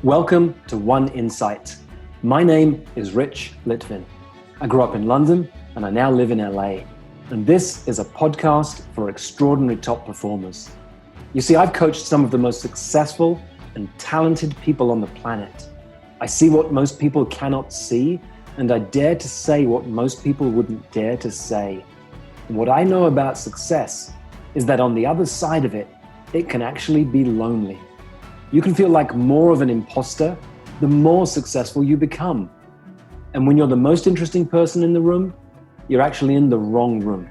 Welcome to One Insight. My name is Litvin. I grew up in London and I now live in LA. And this is a podcast for extraordinary top performers. You see, I've coached some of the most successful and talented people on the planet. I see what most people cannot see, and I dare to say what most people wouldn't dare to say. And what I know about success is that on the other side of it, it can actually be lonely. You can feel like more of an imposter the more successful you become. And when you're the most interesting person in the room, you're actually in the wrong room.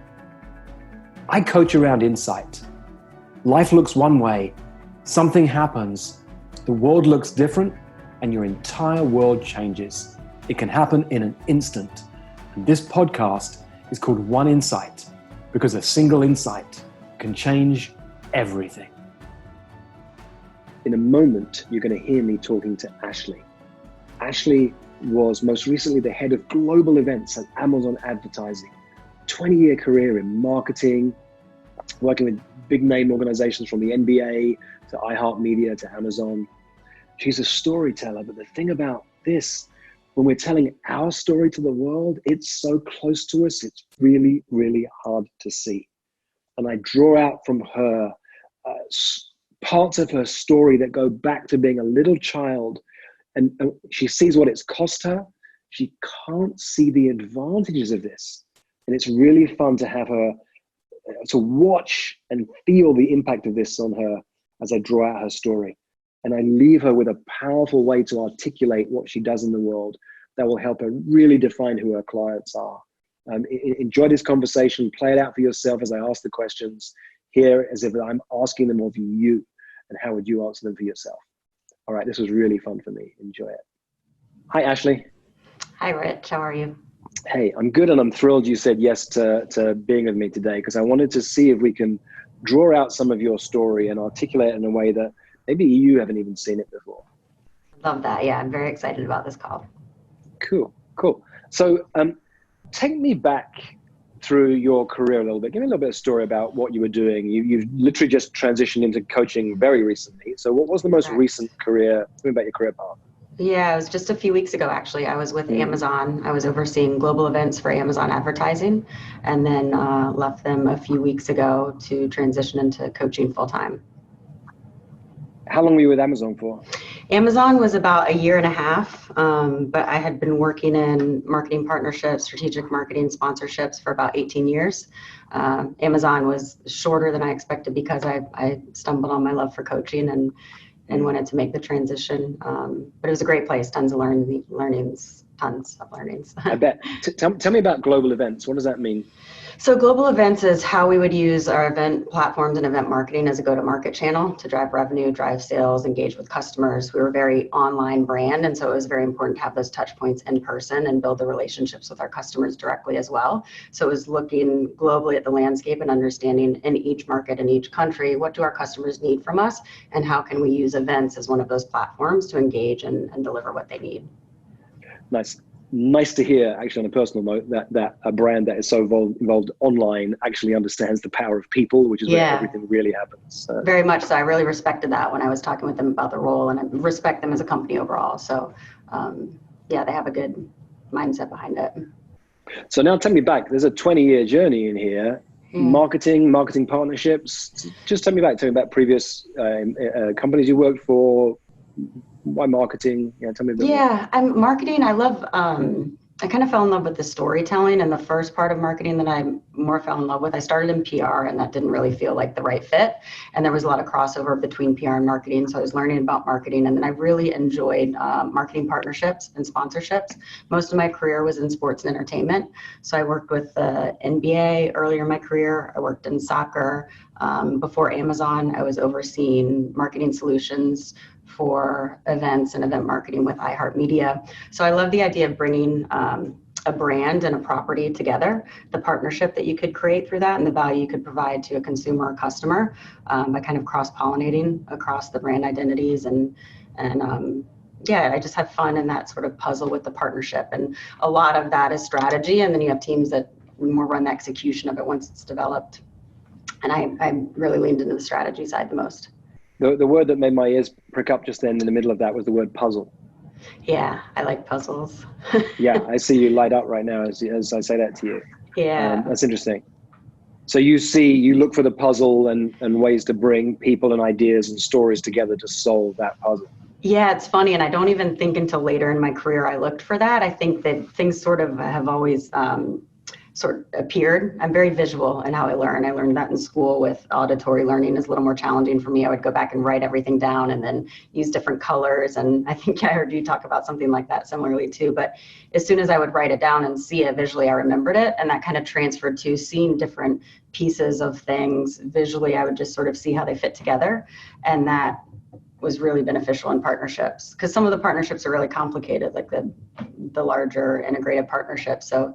I coach around insight. Life looks one way, something happens, the world looks different, and your entire world changes. It can happen in an instant. And this podcast is called One Insight because a single insight can change everything. In a moment, you're going to hear me talking to Ashley. Ashley was most recently the head of global events at Amazon Advertising. 20-year career in marketing, working with big name organizations from the NBA to iHeartMedia to Amazon. She's a storyteller, but the thing about this, when we're telling our story to the world, it's so close to us, it's really, really hard to see. And I draw out from her parts of her story that go back to being a little child, and she sees what it's cost her. She can't see the advantages of this. And it's really fun to have her, to watch and feel the impact of this on her as I draw out her story. And I leave her with a powerful way to articulate what she does in the world that will help her really define who her clients are. Enjoy this conversation, play it out for yourself as I ask the questions. Here as if I'm asking them of you, and how would you answer them for yourself? All right, this was really fun for me. Enjoy it. Hi, Ashley. Hi, Rich. How are you? Hey, I'm good, and I'm thrilled you said yes to being with me today, because I wanted to see if we can draw out some of your story and articulate it in a way that maybe you haven't even seen it before. Love that. Yeah, I'm very excited about this call. Cool. So take me back through your career a little bit. Give me a little bit of story about what you were doing. You've literally just transitioned into coaching very recently. So what was the most recent career? Tell me about your career path. Yeah, it was just a few weeks ago, actually. I was with Amazon. I was overseeing global events for Amazon Advertising, and then left them a few weeks ago to transition into coaching full time. How long were you with Amazon for? Amazon was about a year and a half, but I had been working in marketing partnerships, strategic marketing sponsorships for about 18 years. Amazon was shorter than I expected because I stumbled on my love for coaching and wanted to make the transition. But it was a great place, tons of learnings. I bet. Tell me about global events. What does that mean? So global events is how we would use our event platforms and event marketing as a go-to-market channel to drive revenue, drive sales, engage with customers. We were a very online brand, and so it was very important to have those touch points in person and build the relationships with our customers directly as well. So it was looking globally at the landscape and understanding in each market, in each country, what do our customers need from us, and how can we use events as one of those platforms to engage and deliver what they need. Nice to hear, actually, on a personal note, that a brand that is so involved online actually understands the power of people, which is where everything really happens. Very much so. I really respected that when I was talking with them about the role, and I respect them as a company overall. So, they have a good mindset behind it. So now tell me back, there's a 20-year journey in here. Marketing partnerships. Just tell me about previous companies you worked for. Why marketing? Yeah, tell me a bit more. I'm marketing. I love, I kind of fell in love with the storytelling, and the first part of marketing that I more fell in love with, I started in PR, and that didn't really feel like the right fit. And there was a lot of crossover between PR and marketing. So I was learning about marketing, and then I really enjoyed marketing partnerships and sponsorships. Most of my career was in sports and entertainment. So I worked with the NBA earlier in my career. I worked in soccer. Before Amazon, I was overseeing marketing solutions for events and event marketing with iHeartMedia. So I love the idea of bringing a brand and a property together, the partnership that you could create through that and the value you could provide to a consumer or customer by kind of cross-pollinating across the brand identities. And I just have fun in that sort of puzzle with the partnership. And a lot of that is strategy. And then you have teams that more run the execution of it once it's developed. And I really leaned into the strategy side the most. The word that made my ears prick up just then in the middle of that was the word puzzle. Yeah, I like puzzles. Yeah, I see you light up right now as I say that to you. Yeah. That's interesting. So you look for the puzzle and ways to bring people and ideas and stories together to solve that puzzle. Yeah, it's funny. And I don't even think until later in my career I looked for that. I think that things sort of have always sort of appeared. I'm very visual in how I learn. I learned that in school with auditory learning is a little more challenging for me. I would go back and write everything down and then use different colors. And I think I heard you talk about something like that similarly too. But as soon as I would write it down and see it visually, I remembered it. And that kind of transferred to seeing different pieces of things visually. I would just sort of see how they fit together. And that was really beneficial in partnerships because some of the partnerships are really complicated, like the larger integrated partnerships. So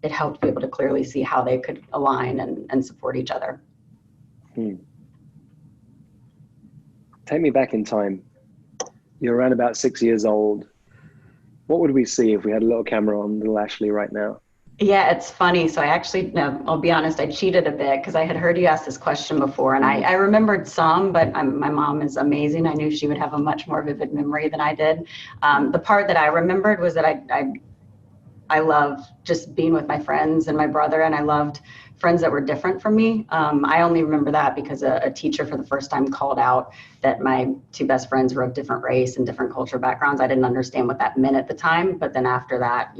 it helped be able to clearly see how they could align and support each other. Take me back in time. You're around about 6 years old. What would we see if we had a little camera on little Ashley right now? Yeah, it's funny. So I actually, I'll be honest, I cheated a bit because I had heard you ask this question before and I remembered some, but my mom is amazing. I knew she would have a much more vivid memory than I did. The part that I remembered was that I loved just being with my friends and my brother, and I loved friends that were different from me. I only remember that because a teacher for the first time called out that my two best friends were of different race and different culture backgrounds. I didn't understand what that meant at the time, but then after that,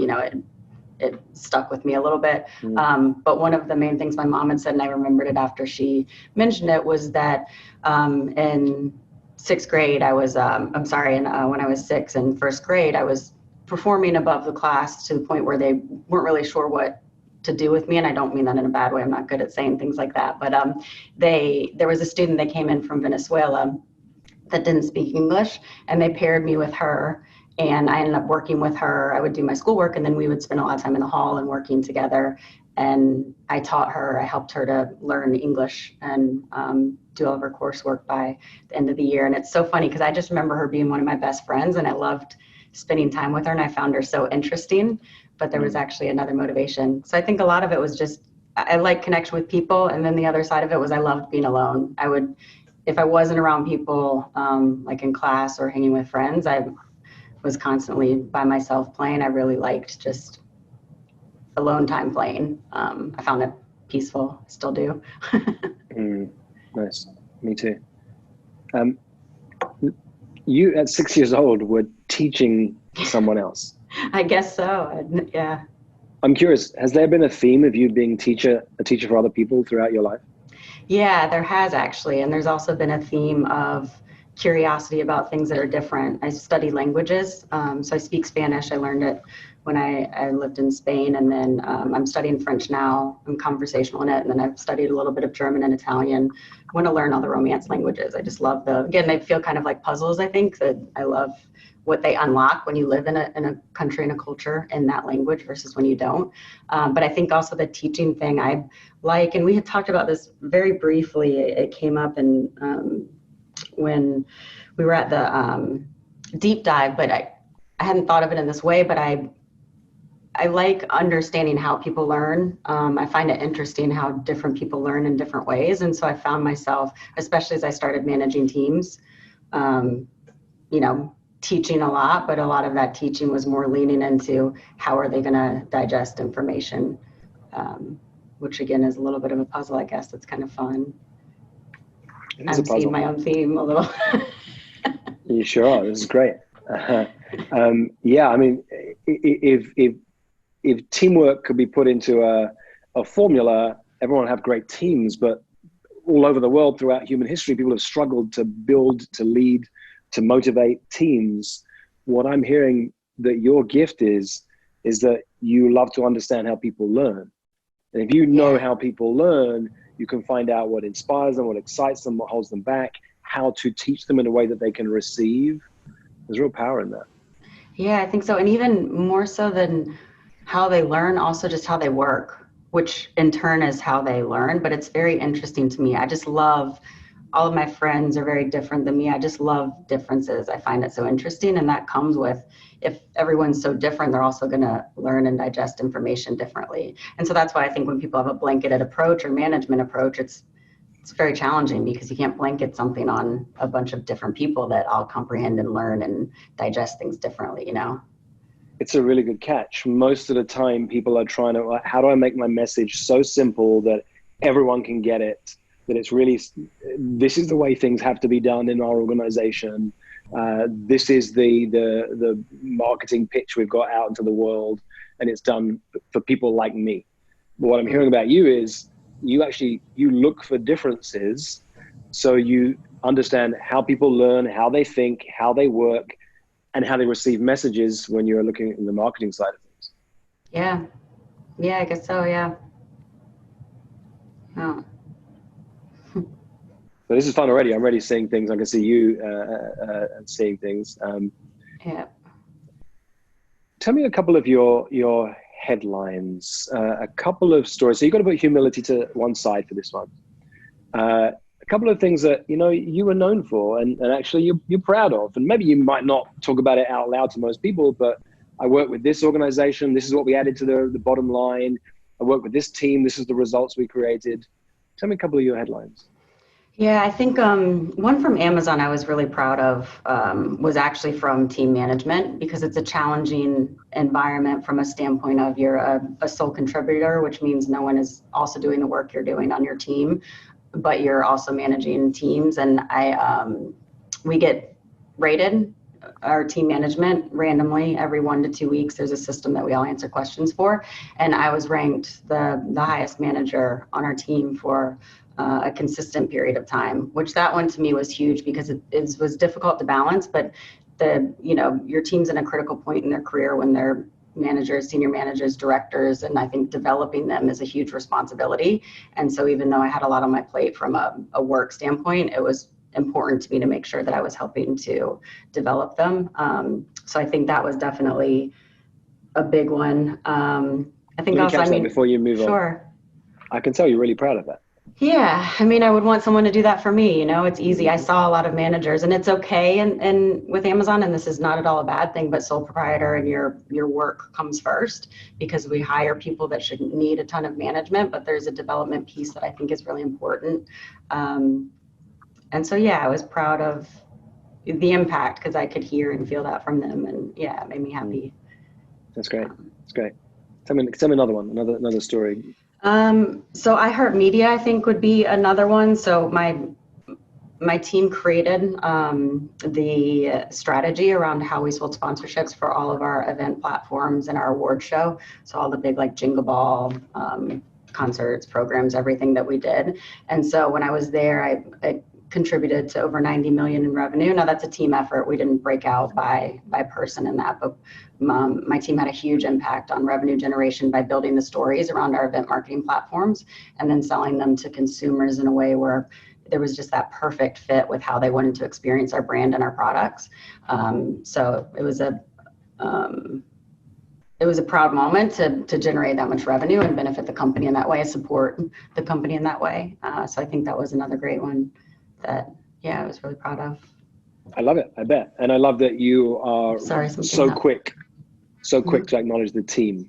it stuck with me a little bit. But one of the main things my mom had said, and I remembered it after she mentioned it, was that in sixth grade, when I was 6 in first grade, I was performing above the class to the point where they weren't really sure what to do with me. And I don't mean that in a bad way. I'm not good at saying things like that. But there was a student that came in from Venezuela that didn't speak English, and they paired me with her. And I ended up working with her. I would do my schoolwork, and then we would spend a lot of time in the hall and working together. And I helped her to learn English and do all of her coursework by the end of the year. And it's so funny because I just remember her being one of my best friends, and I loved spending time with her, and I found her so interesting. But there was actually another motivation. So I think a lot of it was just, I like connection with people. And then the other side of it was I loved being alone. If I wasn't around people, like in class or hanging with friends, I was constantly by myself playing. I really liked just alone time playing. I found it peaceful, still do. Nice, me too. You at 6 years old were teaching someone else. I guess so, yeah. I'm curious, has there been a theme of you being a teacher for other people throughout your life? Yeah, there has actually. And there's also been a theme of curiosity about things that are different. I study languages. So I speak Spanish. I learned it when I lived in Spain. And then I'm studying French now. I'm conversational in it. And then I've studied a little bit of German and Italian. I want to learn all the Romance languages. I just love again, they feel kind of like puzzles, I think, that I love what they unlock when you live in a country and a culture in that language versus when you don't. But I think also the teaching thing I like, and we had talked about this very briefly, it came up when we were at the deep dive, but I hadn't thought of it in this way, but I like understanding how people learn. I find it interesting how different people learn in different ways. And so I found myself, especially as I started managing teams, teaching a lot, but a lot of that teaching was more leaning into how are they going to digest information, which again is a little bit of a puzzle, I guess. It's kind of fun. I'm seeing my own theme a little. You sure are. This is great. Yeah, I mean, if teamwork could be put into a formula, everyone would have great teams, but all over the world throughout human history, people have struggled to build, to lead, to motivate teams. What I'm hearing that your gift is that you love to understand how people learn. And if you know how people learn, you can find out what inspires them, what excites them, what holds them back, how to teach them in a way that they can receive. There's real power in that. Yeah, I think so. And even more so than how they learn, also just how they work, which in turn is how they learn. But it's very interesting to me. I just love, all of my friends are very different than me. I just love differences. I find it so interesting. And that comes with, if everyone's so different, they're also going to learn and digest information differently. And so that's why I think when people have a blanketed approach or management approach, it's it's very challenging because you can't blanket something on a bunch of different people that all comprehend and learn and digest things differently, you know? It's a really good catch. Most of the time people are trying to, how do I make my message so simple that everyone can get it, that it's really, this is the way things have to be done in our organization. This is the marketing pitch we've got out into the world, and it's done for people like me. But what I'm hearing about you is you look for differences, so you understand how people learn, how they think, how they work, and how they receive messages when you're looking at the marketing side of things. Yeah, I guess so. Yeah. Oh. So this is fun already. I'm already seeing things. I can see you seeing things. Yeah. Tell me a couple of your headlines, a couple of stories. So you've got to put humility to one side for this one. A couple of things that, you know, you were known for and actually you're proud of. And maybe you might not talk about it out loud to most people, but I work with this organization. This is what we added to the bottom line. I work with this team. This is the results we created. Tell me a couple of your headlines. Yeah, I think one from Amazon I was really proud of was actually from team management, because it's a challenging environment from a standpoint of you're a sole contributor, which means no one is also doing the work you're doing on your team, but you're also managing teams. And we get rated, our team management, randomly every 1 to 2 weeks. There's a system that we all answer questions for. And I was ranked the highest manager on our team for a consistent period of time, which that one to me was huge because it was difficult to balance, but your team's in a critical point in their career when they're managers, senior managers, directors, and I think developing them is a huge responsibility. And so even though I had a lot on my plate from a work standpoint, it was important to me to make sure that I was helping to develop them. So I think that was definitely a big one. I think also, before you move on. Sure. I can tell you're really proud of that. Yeah, I mean, I would want someone to do that for me. You know, it's easy. I saw a lot of managers, and it's okay. And with Amazon, and this is not at all a bad thing, but sole proprietor and your work comes first, because we hire people that shouldn't need a ton of management, but there's a development piece that I think is really important. And so, yeah, I was proud of the impact because I could hear and feel that from them, and yeah, it made me happy. That's great. That's great. Tell me another one, another story. So iHeartMedia, I think, would be another one. So my team created the strategy around how we sold sponsorships for all of our event platforms and our award show. So all the big like Jingle Ball, concerts, programs, everything that we did. And so when I was there, I contributed to over 90 million in revenue. Now that's a team effort. We didn't break out by person in that, but my team had a huge impact on revenue generation by building the stories around our event marketing platforms and then selling them to consumers in a way where there was just that perfect fit with how they wanted to experience our brand and our products. So it was a proud moment to generate that much revenue and benefit the company in that way, support the company in that way. So I think that was another great one that, yeah, I was really proud of. I love it, I bet. And I love that you are so quick to acknowledge the team.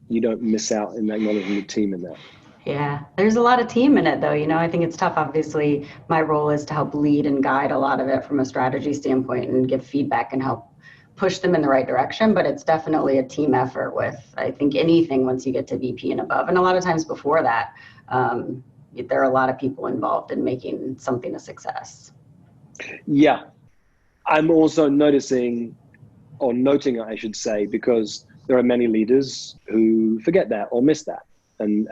You don't miss out in acknowledging the team in that. Yeah, there's a lot of team in it though. You know, I think it's tough. Obviously, my role is to help lead and guide a lot of it from a strategy standpoint and give feedback and help push them in the right direction. But it's definitely a team effort with, I think, anything once you get to VP and above. And a lot of times before that, there are a lot of people involved in making something a success. Yeah. I'm also noting, I should say, because there are many leaders who forget that or miss that. And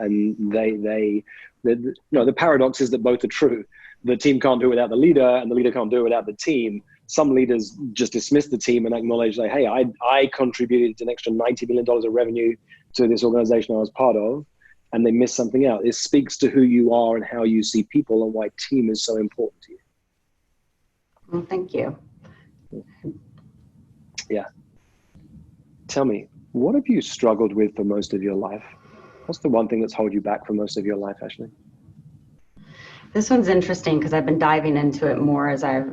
the paradox is that both are true. The team can't do it without the leader and the leader can't do it without the team. Some leaders just dismiss the team and acknowledge like, hey, I contributed an extra $90 million of revenue to this organization I was part of, and they miss something out. It speaks to who you are and how you see people and why team is so important to you. Well, thank you. Yeah. Tell me, what have you struggled with for most of your life? What's the one thing that's held you back for most of your life, Ashley? This one's interesting because I've been diving into it more as I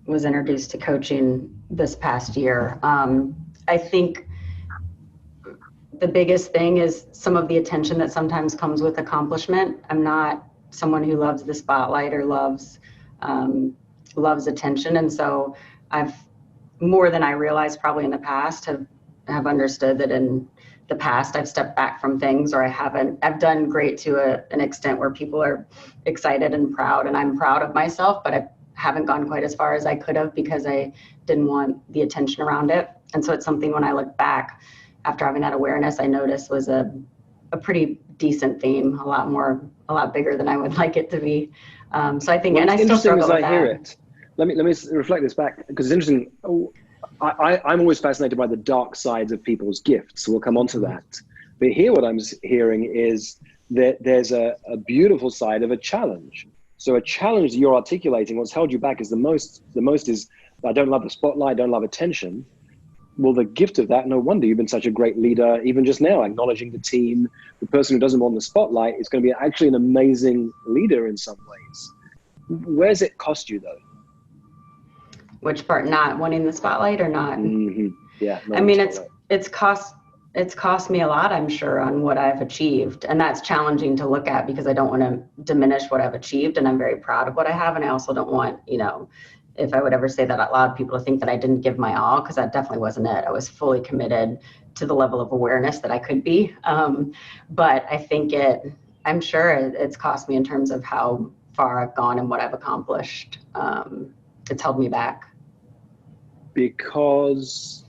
was introduced to coaching this past year. I think the biggest thing is some of the attention that sometimes comes with accomplishment. I'm not someone who loves the spotlight or loves attention. And so I've, more than I realized probably in the past, have understood that in the past I've stepped back from things, or I've done great to an extent where people are excited and proud, and I'm proud of myself, but I haven't gone quite as far as I could have because I didn't want the attention around it. And so it's something, when I look back after having that awareness, I noticed was a pretty decent theme, a lot bigger than I would like it to be. So I think, and I still struggle with that. Hear it. Let me reflect this back, because it's interesting. I'm always fascinated by the dark sides of people's gifts. We'll come on to that. But here what I'm hearing is that there's a beautiful side of a challenge. So a challenge that you're articulating, what's held you back is the most is, I don't love the spotlight, I don't love attention. Well, the gift of that, no wonder you've been such a great leader. Even just now, acknowledging the team, the person who doesn't want the spotlight is going to be actually an amazing leader in some ways. Where's it cost you though? Which part? Not wanting the spotlight or not? Mm-hmm. Yeah. I mean, it's cost me a lot, I'm sure, on what I've achieved. And that's challenging to look at, because I don't want to diminish what I've achieved. And I'm very proud of what I have. And I also don't want, if I would ever say that out loud, people to think that I didn't give my all, because that definitely wasn't it. I was fully committed to the level of awareness that I could be. But I think I'm sure it's cost me in terms of how far I've gone and what I've accomplished. It's held me back. Because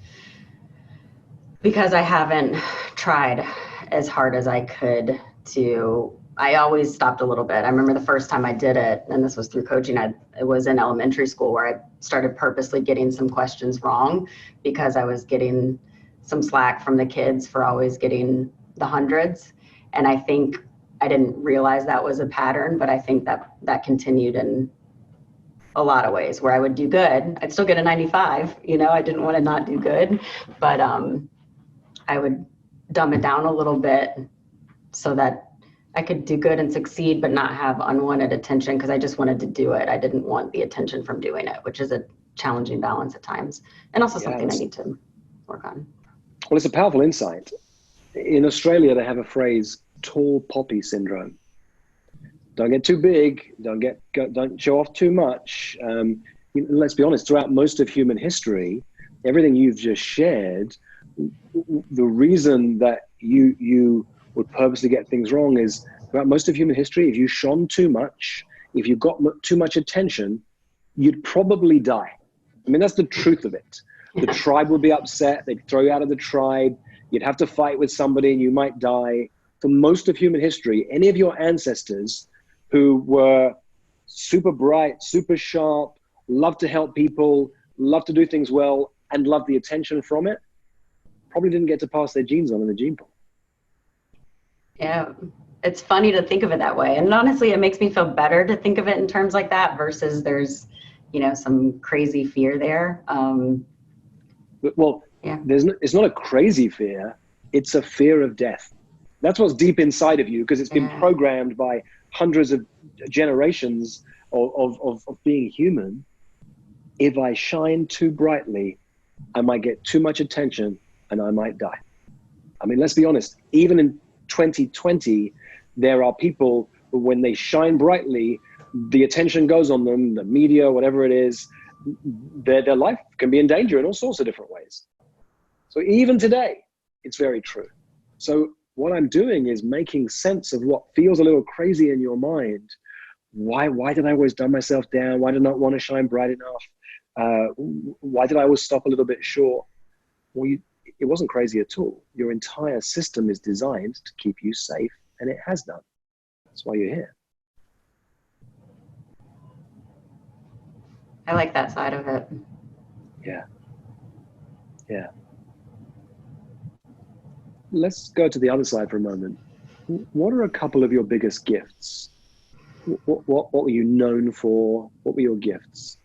I haven't tried as hard as I could to. I always stopped a little bit. I remember the first time I did it, and this was through coaching, it was in elementary school, where I started purposely getting some questions wrong, because I was getting some slack from the kids for always getting the hundreds. And I think I didn't realize that was a pattern, but I think that continued in a lot of ways, where I would do good. I'd still get a 95, I didn't want to not do good, but I would dumb it down a little bit so that I could do good and succeed, but not have unwanted attention, because I just wanted to do it. I didn't want the attention from doing it, which is a challenging balance at times, and also something I need to work on. Well, it's a powerful insight. In Australia, they have a phrase, tall poppy syndrome. Don't get too big, don't show off too much. Let's be honest, throughout most of human history, everything you've just shared, the reason that you would purposely get things wrong is, throughout most of human history, if you shone too much, if you got too much attention, you'd probably die. I mean, that's the truth of it. The tribe would be upset, they'd throw you out of the tribe, you'd have to fight with somebody and you might die. For most of human history, any of your ancestors who were super bright, super sharp, loved to help people, loved to do things well, and loved the attention from it, probably didn't get to pass their genes on in the gene pool. Yeah, it's funny to think of it that way. And honestly, it makes me feel better to think of it in terms like that, versus there's, some crazy fear there. Well, yeah. It's not a crazy fear, it's a fear of death. That's what's deep inside of you, because it's been programmed by hundreds of generations of being human. If I shine too brightly, I might get too much attention and I might die. I mean, let's be honest, even in 2020, there are people who, when they shine brightly, the attention goes on them, the media, whatever it is, their life can be in danger in all sorts of different ways. So even today, it's very true. So what I'm doing is making sense of what feels a little crazy in your mind. Why did I always dumb myself down? Why did I not want to shine bright enough? Why did I always stop a little bit short? Well, it wasn't crazy at all. Your entire system is designed to keep you safe, and it has done. That's why you're here. I like that side of it. Yeah. Let's go to the other side for a moment. What are a couple of your biggest gifts? What were you known for? What were your gifts?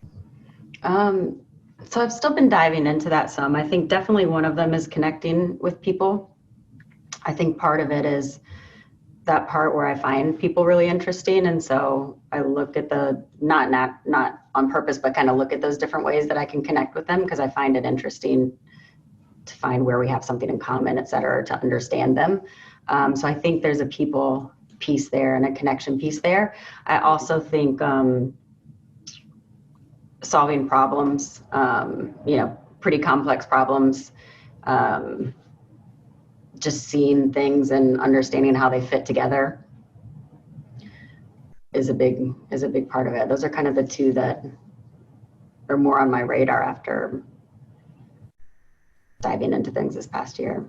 So I've still been diving into that some. I think definitely one of them is connecting with people. I think part of it is that part where I find people really interesting. And so I look at not on purpose, but kind of look at those different ways that I can connect with them, because I find it interesting to find where we have something in common, et cetera, to understand them. So I think there's a people piece there and a connection piece there. I also think solving problems, pretty complex problems, just seeing things and understanding how they fit together is a big part of it. Those are kind of the two that are more on my radar after diving into things this past year.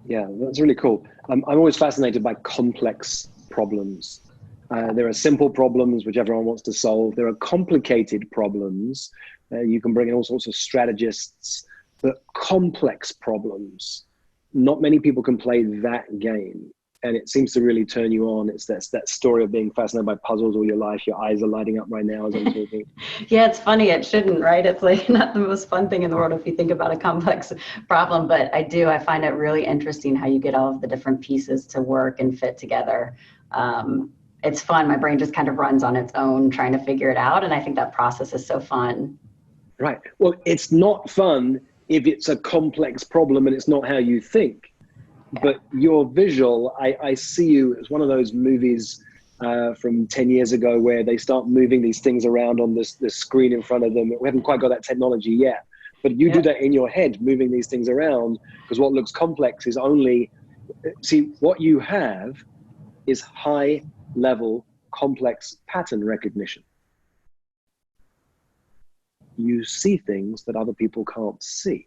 Yeah, that's really cool. I'm always fascinated by complex problems. There are simple problems which everyone wants to solve. There are complicated problems. You can bring in all sorts of strategists, but complex problems, not many people can play that game. And it seems to really turn you on. It's that story of being fascinated by puzzles all your life. Your eyes are lighting up right now as I'm talking. Yeah, it's funny. It shouldn't, right? It's like not the most fun thing in the world if you think about a complex problem, but I find it really interesting how you get all of the different pieces to work and fit together. It's fun. My brain just kind of runs on its own trying to figure it out. And I think that process is so fun. Right. Well, it's not fun if it's a complex problem and it's not how you think. But your visual, I see you as one of those movies from 10 years ago where they start moving these things around on this screen in front of them. We haven't quite got that technology yet. But you do that in your head, moving these things around, because what looks complex is only... See, what you have is high-level complex pattern recognition. You see things that other people can't see.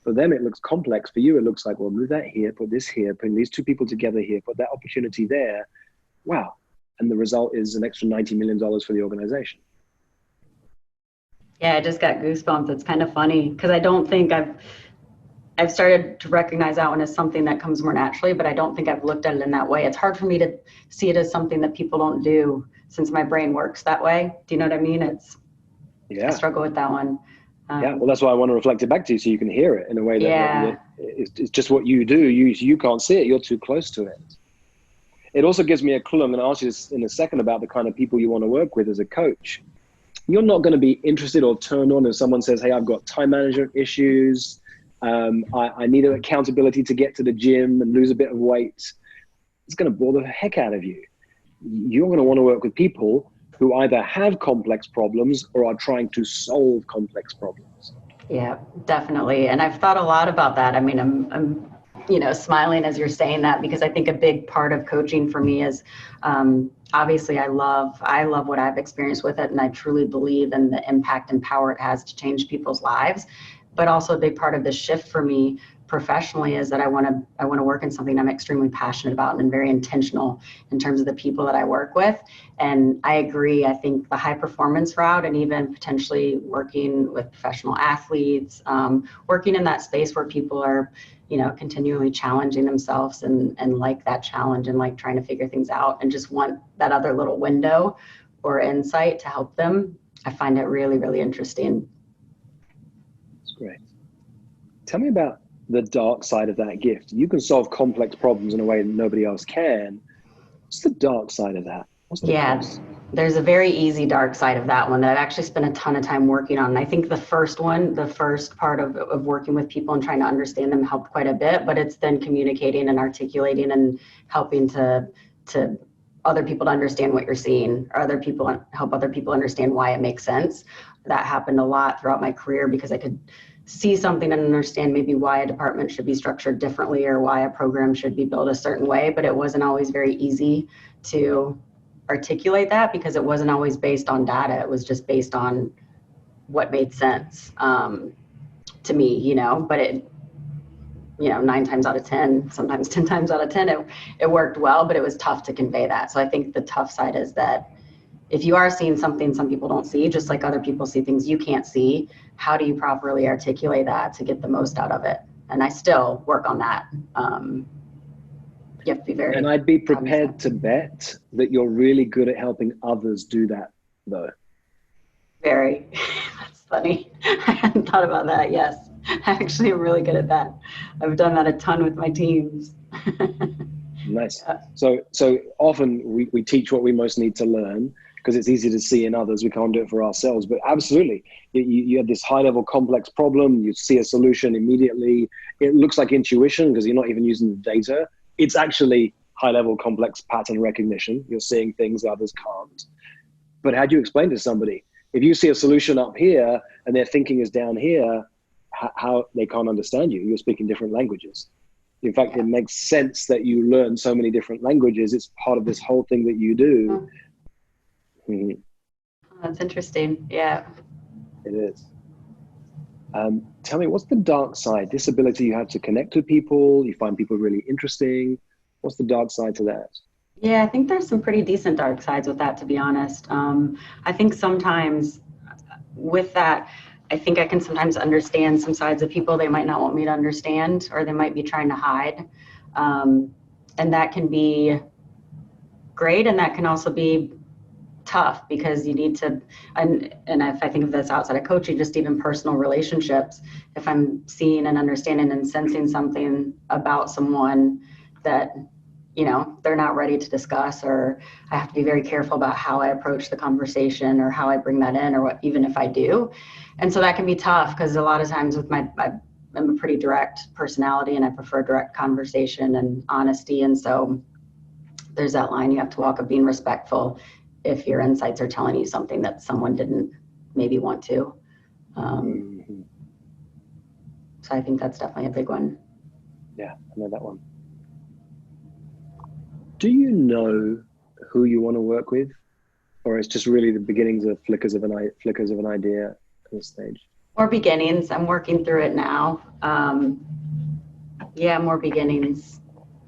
For them, it looks complex. For you, it looks like, well, move that here, put this here, put these two people together here, put that opportunity there. Wow. And the result is an extra $90 million for the organization. Yeah, I just got goosebumps. It's kind of funny because I don't think I've started to recognize that one as something that comes more naturally, but I don't think I've looked at it in that way. It's hard for me to see it as something that people don't do since my brain works that way. Do you know what I mean? I struggle with that one. Well, that's why I want to reflect it back to you so you can hear it in a way that it's just what you do. You can't see it. You're too close to it. It also gives me a clue. I'm going to ask you this in a second about the kind of people you want to work with as a coach. You're not going to be interested or turned on if someone says, hey, I've got time management issues. I need an accountability to get to the gym and lose a bit of weight. It's going to bore the heck out of you. You're going to want to work with people who either have complex problems or are trying to solve complex problems. Yeah, definitely. And I've thought a lot about that. I mean, I'm smiling as you're saying that, because I think a big part of coaching for me is, obviously I love what I've experienced with it. And I truly believe in the impact and power it has to change people's lives. But also a big part of the shift for me professionally is that I want to work in something I'm extremely passionate about and very intentional in terms of the people that I work with. And I agree. I think the high performance route and even potentially working with professional athletes, working in that space where people are, continually challenging themselves and like that challenge and like trying to figure things out and just want that other little window or insight to help them. I find it really, really interesting. That's great. Tell me about the dark side of that gift. You can solve complex problems in a way that nobody else can. What's the dark side of that? There's a very easy dark side of that one that I've actually spent a ton of time working on. And I think the first part of working with people and trying to understand them helped quite a bit, but it's then communicating and articulating and helping to other people to understand what you're seeing, or help other people understand why it makes sense. That happened a lot throughout my career because I could see something and understand maybe why a department should be structured differently or why a program should be built a certain way, but it wasn't always very easy to articulate that because it wasn't always based on data. It was just based on what made sense to me, but it, 9 times out of 10, sometimes 10 times out of 10, it worked well, but it was tough to convey that. So I think the tough side is that if you are seeing something some people don't see, just like other people see things you can't see, how do you properly articulate that to get the most out of it? And I still work on that. You have to be very... And I'd be prepared to bet that you're really good at helping others do that, though. Very. That's funny. I hadn't thought about that. Yes, I actually am really good at that. I've done that a ton with my teams. Nice. So often we teach what we most need to learn because it's easy to see in others. We can't do it for ourselves, but absolutely. You have this high level complex problem. You see a solution immediately. It looks like intuition because you're not even using the data. It's actually high-level complex pattern recognition. You're seeing things others can't. But how do you explain to somebody, if you see a solution up here and their thinking is down here, how they can't understand you? You're speaking different languages. In fact, it makes sense that you learn so many different languages. It's part of this whole thing that you do. Mm-hmm. That's interesting. Yeah. It is. Tell me, what's the dark side? This ability you have to connect with people, you find people really interesting. What's the dark side to that? Yeah, I think there's some pretty decent dark sides with that, to be honest. I think sometimes with that, I think I can sometimes understand some sides of people they might not want me to understand, or they might be trying to hide. And that can be great, and that can also be tough, because you need to, and if I think of this outside of coaching, just even personal relationships, if I'm seeing and understanding and sensing something about someone that, you know, they're not ready to discuss, or I have to be very careful about how I approach the conversation or how I bring that in, or what, even if I do. And so that can be tough, because a lot of times with I'm a pretty direct personality, and I prefer direct conversation and honesty. And so there's that line you have to walk of being respectful if your insights are telling you something that someone didn't maybe want to. So I think that's definitely a big one. Yeah, I know that one. Do you know who you want to work with, or it's just really the beginnings of flickers of an idea at this stage? More beginnings. I'm working through it now. Yeah, more beginnings.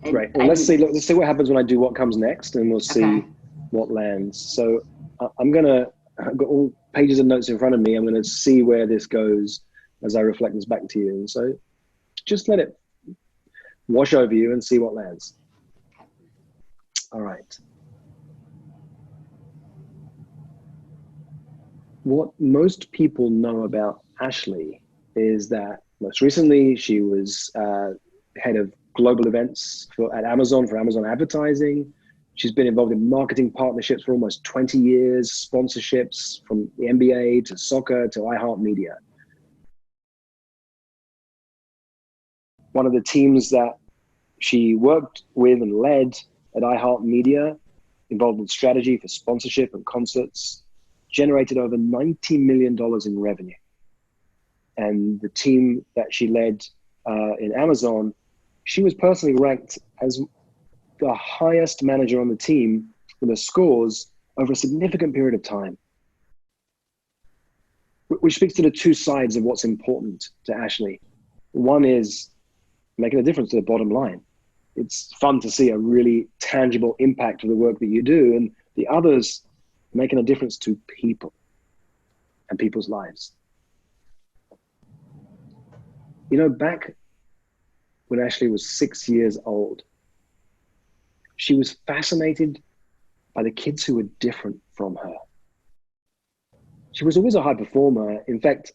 Great. Well, let's see what happens when I do what comes next, and we'll see what lands. So I've got all pages of notes in front of me. I'm going to see where this goes as I reflect this back to you. And so just let it wash over you and see what lands. All right. What most people know about Ashley is that most recently she was head of global events at Amazon for Amazon advertising. She's been involved in marketing partnerships for almost 20 years, sponsorships from the NBA to soccer to iHeartMedia. One of the teams that she worked with and led at iHeartMedia, involved in strategy for sponsorship and concerts, generated over $90 million in revenue. And the team that she led in Amazon, she was personally ranked as the highest manager on the team with the scores over a significant period of time. Which speaks to the two sides of what's important to Ashley. One is making a difference to the bottom line. It's fun to see a really tangible impact of the work that you do, and the others making a difference to people and people's lives. You know, back when Ashley was 6 years old, she was fascinated by the kids who were different from her. She was always a high performer. In fact,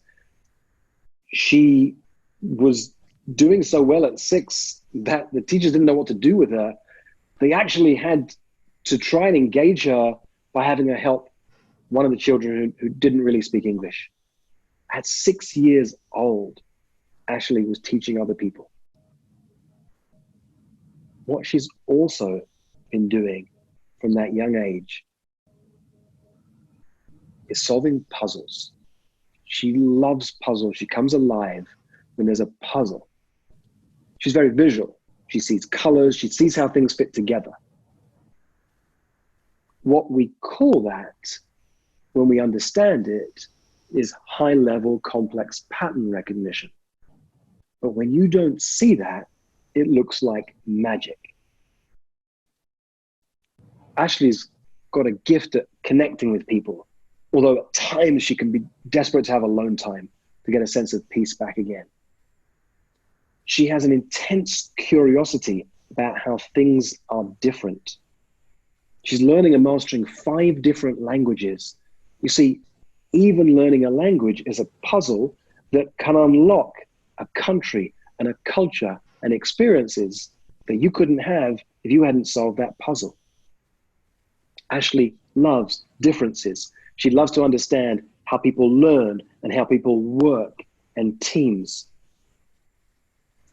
she was doing so well at 6 that the teachers didn't know what to do with her. They actually had to try and engage her by having her help one of the children who didn't really speak English. At 6 years old, Ashley was teaching other people. What she's also been doing from that young age is solving puzzles. She loves puzzles. She comes alive when there's a puzzle. She's very visual. She sees colors. She sees how things fit together. What we call that, when we understand it, is high-level complex pattern recognition. But when you don't see that, it looks like magic. Ashley's got a gift at connecting with people, although at times she can be desperate to have alone time to get a sense of peace back again. She has an intense curiosity about how things are different. She's learning and mastering 5 different languages. You see, even learning a language is a puzzle that can unlock a country and a culture and experiences that you couldn't have if you hadn't solved that puzzle. Ashley loves differences. She loves to understand how people learn and how people work and teams.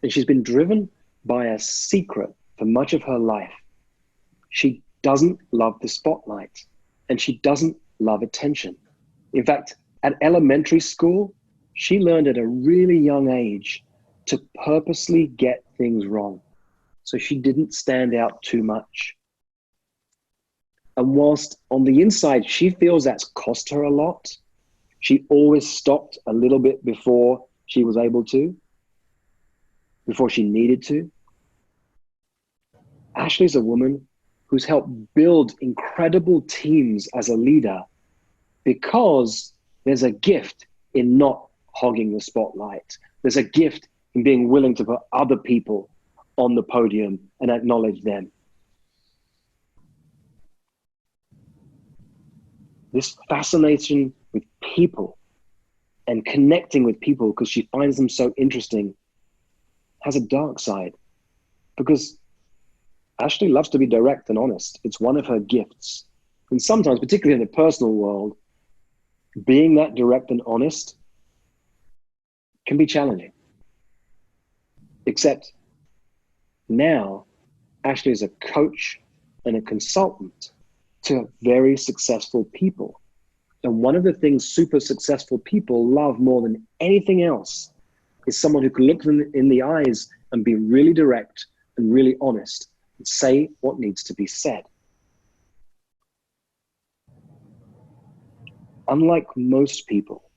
And she's been driven by a secret for much of her life. She doesn't love the spotlight, and she doesn't love attention. In fact, at elementary school, she learned at a really young age to purposely get things wrong, so she didn't stand out too much. And whilst on the inside, she feels that's cost her a lot, she always stopped a little bit before she was able to, before she needed to. Ashley's a woman who's helped build incredible teams as a leader because there's a gift in not hogging the spotlight. There's a gift in being willing to put other people on the podium and acknowledge them. This fascination with people and connecting with people because she finds them so interesting has a dark side, because Ashley loves to be direct and honest. It's one of her gifts. And sometimes, particularly in the personal world, being that direct and honest can be challenging. Except now, Ashley is a coach and a consultant to very successful people. And one of the things super successful people love more than anything else is someone who can look them in the eyes and be really direct and really honest and say what needs to be said. Unlike most people,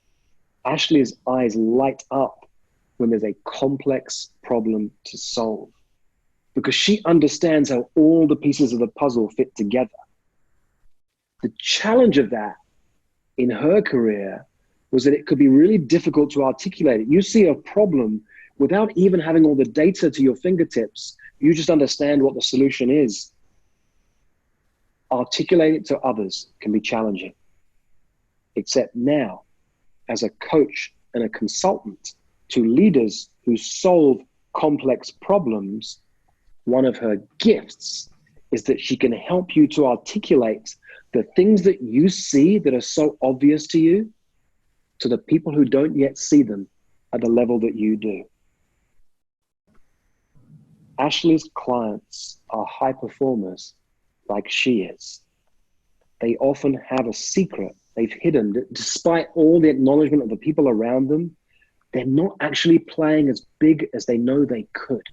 Ashley's eyes light up when there's a complex problem to solve, because she understands how all the pieces of the puzzle fit together. The challenge of that in her career was that it could be really difficult to articulate it. You see a problem without even having all the data to your fingertips. You just understand what the solution is. Articulate it to others can be challenging. Except now, as a coach and a consultant to leaders who solve complex problems, one of her gifts is that she can help you to articulate the things that you see that are so obvious to you to the people who don't yet see them at the level that you do. Ashley's clients are high performers like she is. They often have a secret they've hidden that, despite all the acknowledgement of the people around them, they're not actually playing as big as they know they could.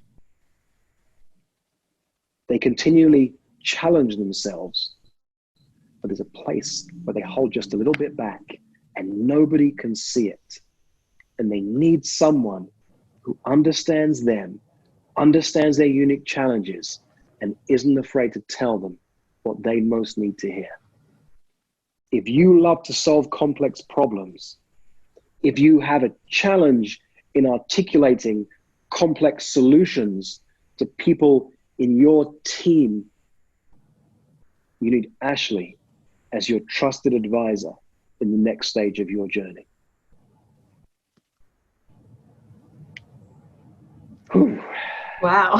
They continually challenge themselves, but there's a place where they hold just a little bit back and nobody can see it. And they need someone who understands them, understands their unique challenges, and isn't afraid to tell them what they most need to hear. If you love to solve complex problems, if you have a challenge in articulating complex solutions to people in your team, you need Ashley as your trusted advisor in the next stage of your journey. Whew. Wow.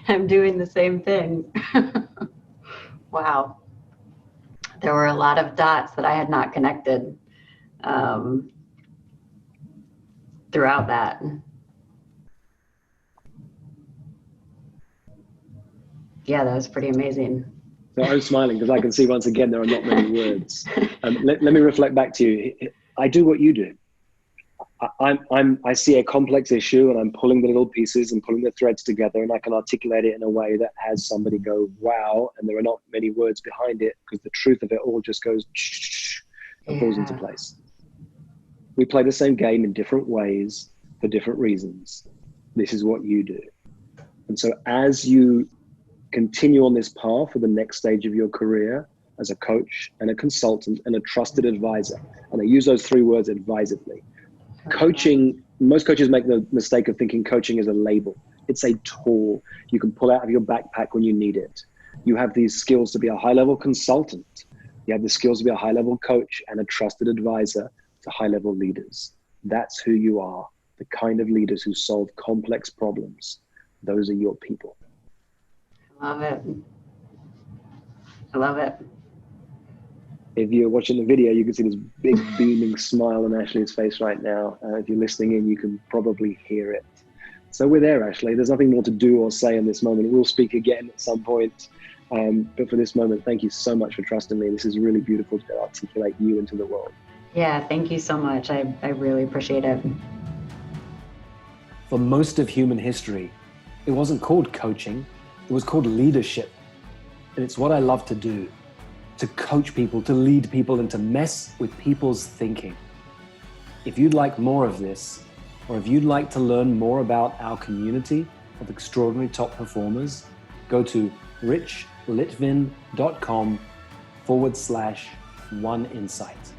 I'm doing the same thing. Wow. There were a lot of dots that I had not connected throughout that. Yeah, that was pretty amazing. So I'm smiling because I can see once again there are not many words. Let me reflect back to you. I do what you do. I see a complex issue and I'm pulling the little pieces and pulling the threads together, and I can articulate it in a way that has somebody go, wow, and there are not many words behind it because the truth of it all just goes and falls into place. We play the same game in different ways for different reasons. This is what you do. And so as you continue on this path for the next stage of your career as a coach and a consultant and a trusted advisor, and I use those three words advisedly. Coaching, most coaches make the mistake of thinking coaching is a label. It's a tool you can pull out of your backpack when you need it. You have these skills to be a high-level consultant. You have the skills to be a high-level coach and a trusted advisor to high-level leaders. That's who you are, the kind of leaders who solve complex problems. Those are your people. Love it. I love it. If you're watching the video, you can see this big beaming smile on Ashley's face right now. If you're listening in, you can probably hear it. So we're there, Ashley. There's nothing more to do or say in this moment. We'll speak again at some point. But for this moment, thank you so much for trusting me. This is really beautiful to articulate you into the world. Yeah, thank you so much. I really appreciate it. For most of human history, it wasn't called coaching, it was called leadership. And it's what I love to do, to coach people, to lead people, and to mess with people's thinking. If you'd like more of this, or if you'd like to learn more about our community of extraordinary top performers, go to richlitvin.com/oneinsight.